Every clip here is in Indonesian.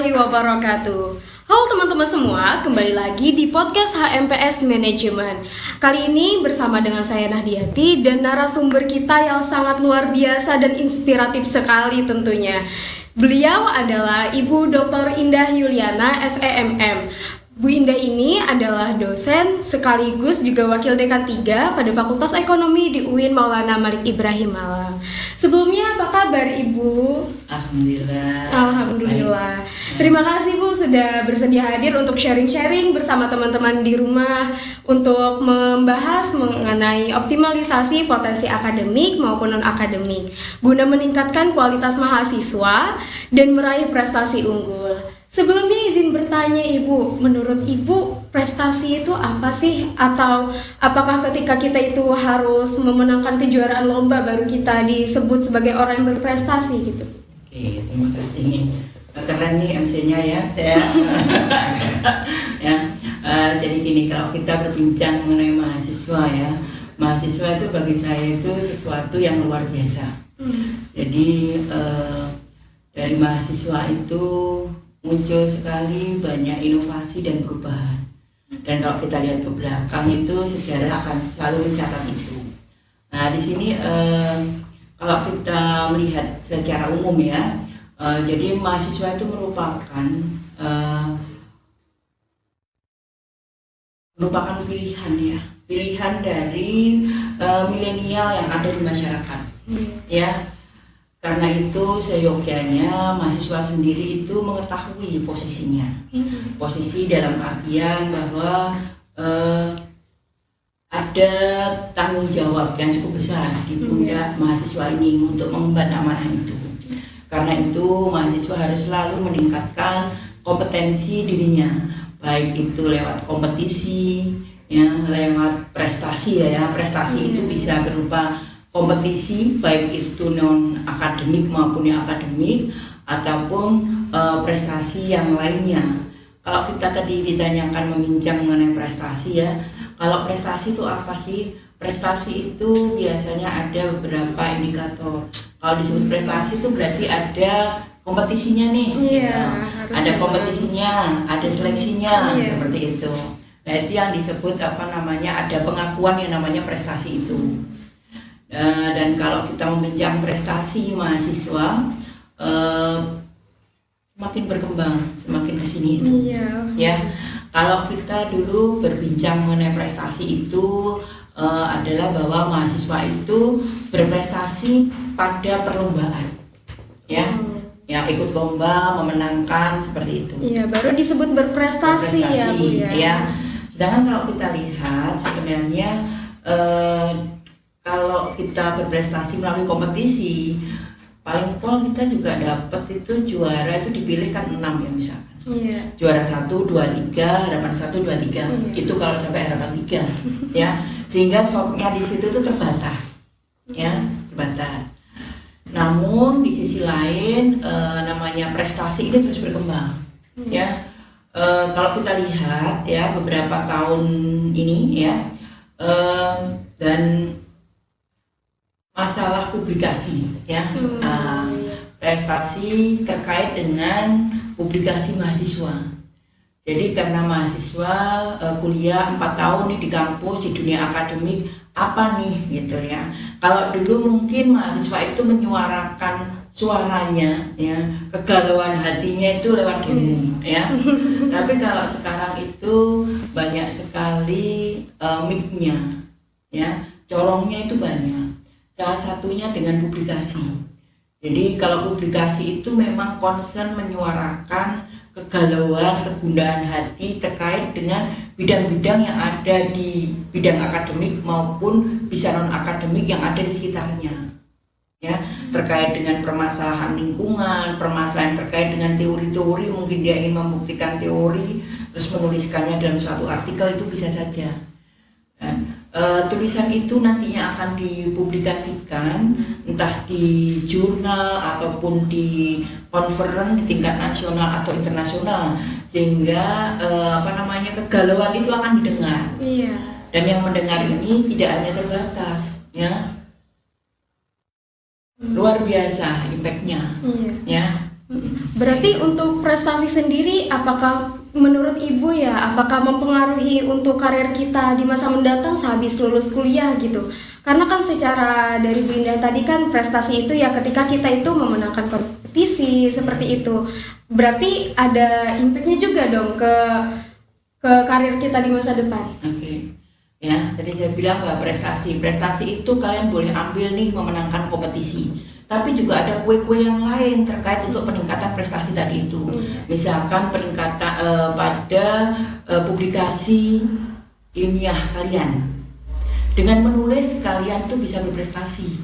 warahmatullahi wabarakatuh. Halo teman-teman semua, kembali lagi di podcast HMPS Management. Kali ini bersama dengan saya Nahdiati dan narasumber kita yang sangat luar biasa dan inspiratif sekali tentunya. Beliau adalah Ibu Dr. Indah Yuliana, SEMM. Bu Indah ini adalah dosen sekaligus juga wakil dekan 3 pada Fakultas Ekonomi di UIN Maulana Malik Ibrahim Malang. Sebelumnya apa kabar Ibu? Alhamdulillah. Alhamdulillah. Terima kasih Bu sudah bersedia hadir untuk sharing-sharing bersama teman-teman di rumah untuk membahas mengenai optimalisasi potensi akademik maupun non-akademik guna meningkatkan kualitas mahasiswa dan meraih prestasi unggul. Sebelumnya izin bertanya Ibu, menurut Ibu prestasi itu apa sih? Atau apakah ketika kita itu harus memenangkan kejuaraan lomba baru kita disebut sebagai orang yang berprestasi gitu? Oke, terima kasih. Keren nih MC-nya ya, saya. Jadi gini, kalau kita berbincang mengenai mahasiswa ya, mahasiswa itu bagi saya itu sesuatu yang luar biasa. Jadi dari mahasiswa itu muncul sekali banyak inovasi dan perubahan. Dan kalau kita lihat ke belakang itu sejarah akan selalu mencatat itu. Nah di sini kalau kita melihat secara umum ya, jadi mahasiswa itu merupakan pilihan ya, pilihan dari milenial yang ada di masyarakat, ya. Karena itu seyogyanya mahasiswa sendiri itu mengetahui posisinya, posisi dalam artian bahwa ada tanggung jawab yang cukup besar di pundak mahasiswa ini untuk mengemban amanah itu. Karena itu mahasiswa harus selalu meningkatkan kompetensi dirinya, baik itu lewat kompetisi, ya, lewat prestasi ya, prestasi itu bisa berupa kompetisi baik itu non akademik maupun yang akademik ataupun prestasi yang lainnya. Kalau kita tadi ditanyakan meminjam mengenai prestasi ya, kalau prestasi itu apa sih? Prestasi itu biasanya ada beberapa indikator. Kalau disebut prestasi itu berarti ada kompetisinya nih, ada kompetisinya, ada seleksinya, seperti itu. Nah itu yang disebut ada pengakuan yang namanya prestasi itu. Dan kalau kita meminjam prestasi mahasiswa semakin berkembang, semakin kesini itu, ya. Kalau kita dulu berbincang mengenai prestasi itu adalah bahwa mahasiswa itu berprestasi pada perlombaan, ya, ya ikut lomba, memenangkan seperti itu. Iya, baru disebut berprestasi ya Bu ya. Ya. Sedangkan kalau kita lihat sebenarnya kalau kita berprestasi melalui kompetisi, paling pol kita juga dapat itu juara itu dipilih kan 6 ya misalkan. Juara 1, 2, 3, harapan 1, 2, 3. Itu kalau sampai harapan 3 ya. Sehingga slotnya di situ itu terbatas. Ya, terbatas. Namun di sisi lain namanya prestasi ini terus berkembang. Ya. Kalau kita lihat ya beberapa tahun ini ya dan masalah publikasi ya, prestasi terkait dengan publikasi mahasiswa. Jadi karena mahasiswa kuliah 4 tahun nih di kampus di dunia akademik apa nih gitu ya. Kalau dulu mungkin mahasiswa itu menyuarakan suaranya ya, kegalauan hatinya itu lewat demo ya. Tapi kalau sekarang itu banyak sekali mic-nya ya, corongnya itu banyak. Salah satunya dengan publikasi. Jadi kalau publikasi itu memang concern menyuarakan kegalauan, kegundahan hati terkait dengan bidang-bidang yang ada di bidang akademik maupun bisa non-akademik yang ada di sekitarnya. Ya, terkait dengan permasalahan lingkungan, permasalahan terkait dengan teori-teori, mungkin dia ingin membuktikan teori, terus menuliskannya dalam suatu artikel itu bisa saja. Tulisan itu nantinya akan dipublikasikan entah di jurnal ataupun di konferen di tingkat nasional atau internasional, sehingga kegalauan itu akan didengar. Dan yang mendengar ini tidak hanya terbatas ya, luar biasa impactnya ya. Berarti untuk prestasi sendiri, apakah menurut Ibu ya, apakah mempengaruhi untuk karir kita di masa mendatang sehabis lulus kuliah gitu? Karena kan secara dari Bu Indah tadi kan prestasi itu ya ketika kita itu memenangkan kompetisi seperti itu. Berarti ada impact-nya juga dong ke karir kita di masa depan. Oke. Ya, tadi saya bilang bahwa prestasi itu kalian boleh ambil nih memenangkan kompetisi. Tapi juga ada kue-kue yang lain terkait untuk peningkatan prestasi tadi itu. Misalkan peningkatan pada publikasi ilmiah kalian. Dengan menulis kalian tuh bisa berprestasi,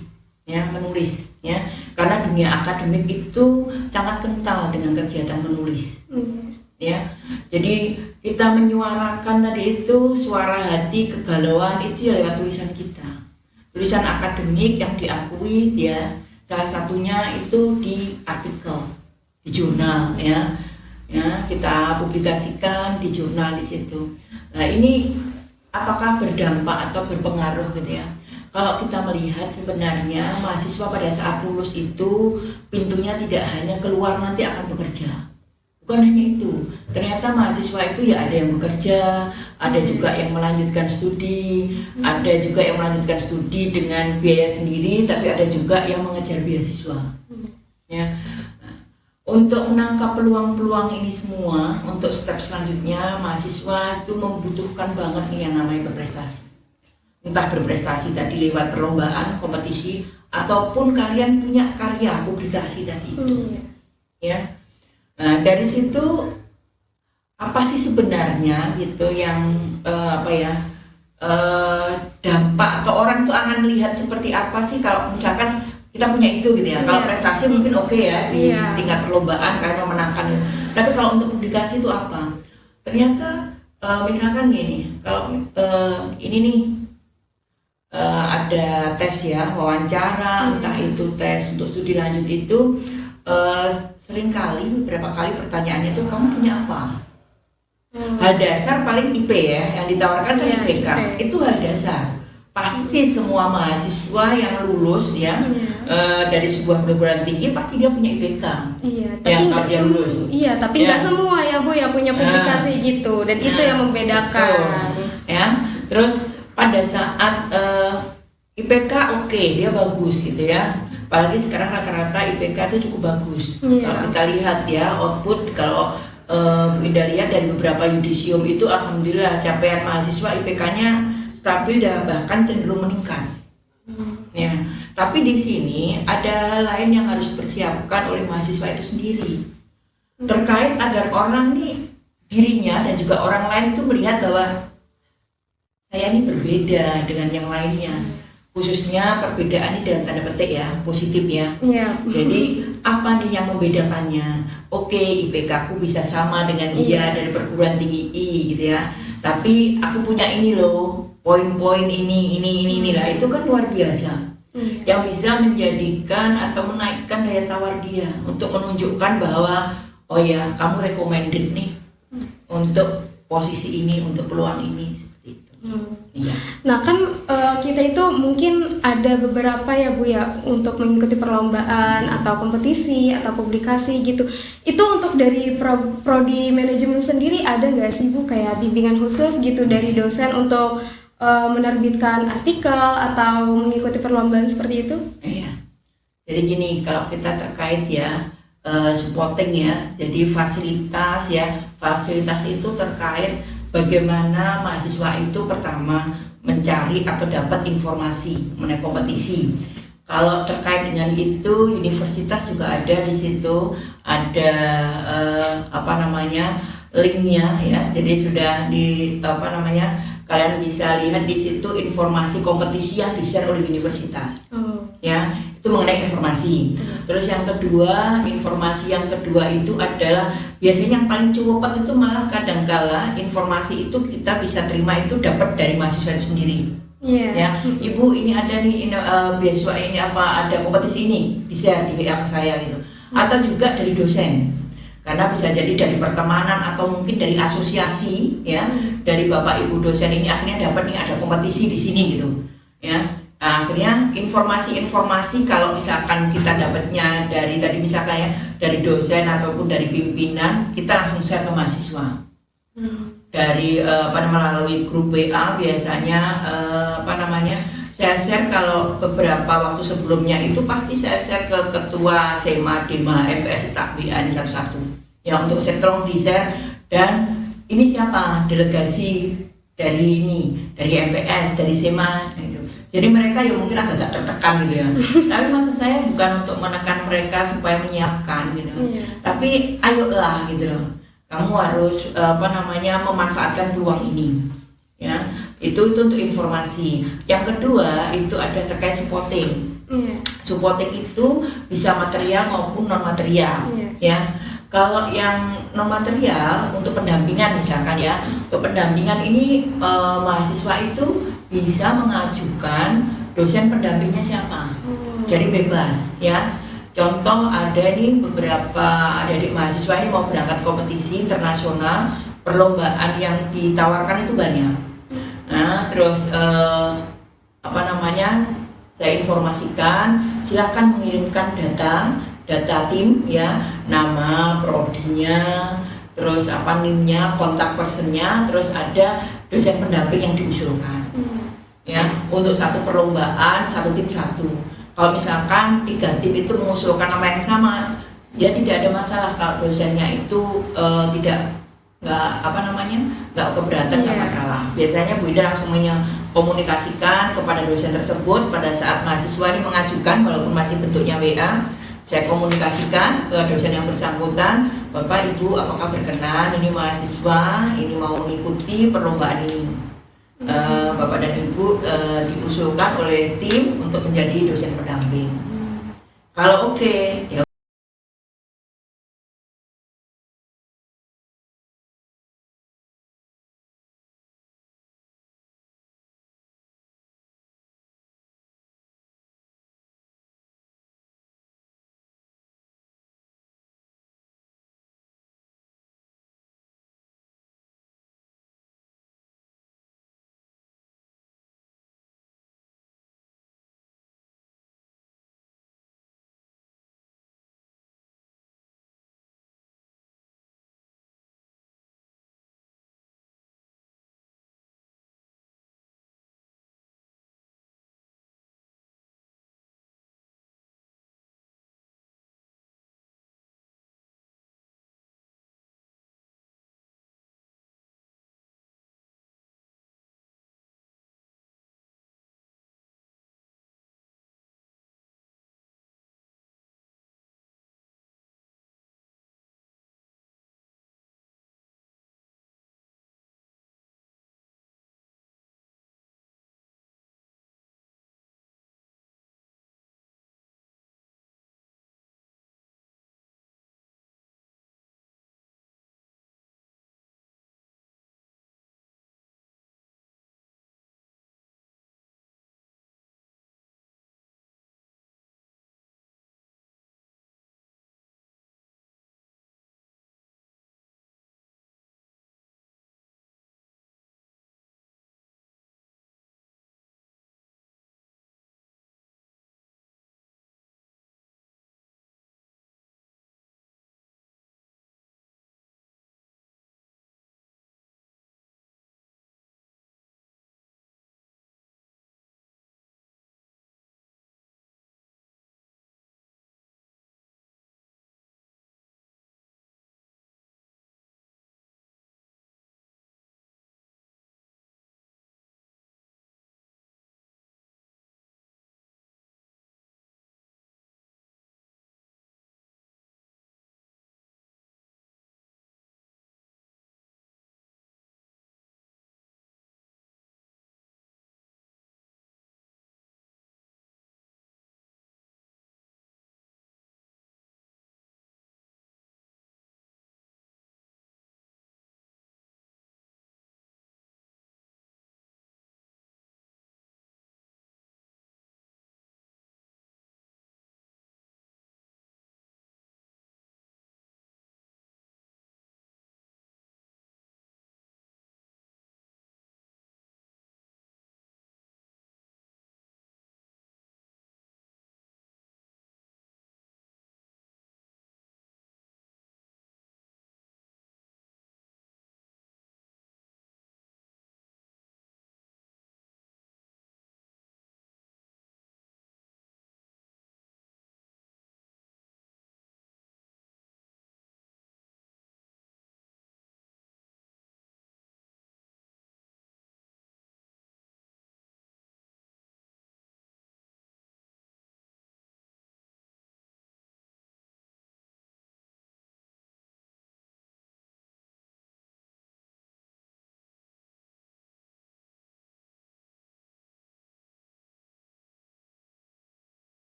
ya, menulis, ya. Karena dunia akademik itu sangat kental dengan kegiatan menulis. Ya. Jadi kita menyuarakan tadi itu suara hati, kegalauan itu ya lewat tulisan kita. Tulisan akademik yang diakui ya. Salah satunya itu di artikel, di jurnal, ya, kita publikasikan di jurnal di situ. Nah ini apakah berdampak atau berpengaruh gitu ya? Kalau kita melihat sebenarnya mahasiswa pada saat lulus itu pintunya tidak hanya keluar nanti akan bekerja. Bukan hanya itu, ternyata mahasiswa itu ya ada yang bekerja, ada juga yang melanjutkan studi, ada juga yang melanjutkan studi dengan biaya sendiri, tapi ada juga yang mengejar beasiswa. Ya. Nah, untuk menangkap peluang-peluang ini semua, untuk step selanjutnya mahasiswa itu membutuhkan banget nih yang namanya berprestasi. Entah berprestasi tadi lewat perlombaan, kompetisi, ataupun kalian punya karya publikasi tadi itu. Ya. Nah, dari situ apa sih sebenarnya gitu yang dampak atau orang tuh akan lihat seperti apa sih kalau misalkan kita punya itu gitu ya. Kalau prestasi mungkin oke ya di tingkat perlombaan karena memenangkan. Tapi kalau untuk publikasi itu apa? Ternyata misalkan gini, kalau ini nih ada tes ya, wawancara, entah itu tes untuk studi lanjut itu seringkali beberapa kali pertanyaannya tuh kamu punya apa? Hal dasar paling IP ya, yang ditawarkan kan IPK. Itu hal dasar. Pasti semua mahasiswa yang lulus ya dari sebuah perguruan tinggi pasti dia punya IPK. Iya, tapi nggak lulus. Iya, tapi nggak semua ya Bu yang punya publikasi gitu, dan itu yang membedakan. Ya, terus pada saat IPK oke, dia bagus gitu ya. Apalagi sekarang rata-rata IPK itu cukup bagus. Kalau kita lihat ya output, kalau Indah lihat dari beberapa yudisium itu alhamdulillah capaian mahasiswa IPK-nya stabil dan bahkan cenderung meningkat. Ya, tapi di sini ada hal lain yang harus dipersiapkan oleh mahasiswa itu sendiri. Terkait agar orang nih dirinya dan juga orang lain itu melihat bahwa saya ini berbeda dengan yang lainnya. Khususnya perbedaan ini dalam tanda petik ya, positif ya. Jadi apa nih yang membedakannya? Oke, IPK aku bisa sama dengan dia dari perguruan tinggi I gitu ya. Tapi aku punya ini loh, poin-poin ini lah, itu kan luar biasa. Yang bisa menjadikan atau menaikkan daya tawar dia untuk menunjukkan bahwa oh ya, kamu recommended nih untuk posisi ini, untuk peluang ini seperti itu. Iya. Nah kan kita itu mungkin ada beberapa ya Bu ya untuk mengikuti perlombaan atau kompetisi atau publikasi gitu. Itu untuk dari prodi manajemen sendiri ada nggak sih Bu kayak bimbingan khusus gitu dari dosen untuk menerbitkan artikel atau mengikuti perlombaan seperti itu? Iya. Jadi gini, kalau kita terkait ya supporting ya, jadi fasilitas itu terkait bagaimana mahasiswa itu pertama mencari atau dapat informasi mengenai kompetisi. Kalau terkait dengan itu, universitas juga ada di situ, ada linknya ya. Jadi sudah kalian bisa lihat di situ informasi kompetisi yang di-share oleh universitas. Ya, itu mengenai informasi. Terus yang kedua, informasi yang kedua itu adalah biasanya yang paling cepat itu malah kadangkala informasi itu kita bisa terima itu dapat dari mahasiswa itu sendiri. Ya, Ibu ini ada nih beasiswa ini apa, ada kompetisi ini, bisa di WA saya gitu. Atau juga dari dosen. Karena bisa jadi dari pertemanan atau mungkin dari asosiasi ya, dari Bapak Ibu dosen ini akhirnya dapat nih ada kompetisi di sini gitu. Ya. Nah, akhirnya informasi-informasi kalau misalkan kita dapatnya dari tadi misalkan ya dari dosen ataupun dari pimpinan, kita langsung share ke mahasiswa. Dari melalui grup WA biasanya saya share kalau beberapa waktu sebelumnya itu pasti saya share ke ketua SEMA, DEMA, MPS, tak WA ini satu-satu. Ya untuk saya tolong di share, dan ini siapa delegasi dari MPS, dari SEMA itu. Jadi mereka ya mungkin agak tertekan gitu ya. Tapi maksud saya bukan untuk menekan mereka supaya menyiapkan gitu. Tapi ayolah gitu loh. Kamu harus memanfaatkan peluang ini. Ya. Itu untuk informasi. Yang kedua itu ada terkait supporting. Supporting itu bisa material maupun non material. Ya. Kalau yang non material untuk pendampingan misalkan ya, untuk pendampingan ini mahasiswa itu bisa mengajukan dosen pendampingnya siapa. Jadi bebas ya. Contoh ada nih beberapa adik-adik mahasiswa ini mau berangkat kompetisi internasional, perlombaan yang ditawarkan itu banyak. Nah terus saya informasikan, silakan mengirimkan data tim ya, nama, prodinya, terus NIM-nya, kontak personnya, terus ada dosen pendamping yang diusulkan. Ya, untuk satu perlombaan, satu tim satu. Kalau misalkan 3 tim itu mengusulkan nama yang sama, ya tidak ada masalah kalau dosennya itu nggak keberatan, nggak masalah. Biasanya Bu Ida langsung komunikasikan kepada dosen tersebut pada saat mahasiswa ini mengajukan, walaupun masih bentuknya WA. Saya komunikasikan ke dosen yang bersangkutan, Bapak Ibu apakah berkenan ini mahasiswa ini mau mengikuti perlombaan ini. Bapak dan Ibu diusulkan oleh tim untuk menjadi dosen pendamping. Kalau oke, ya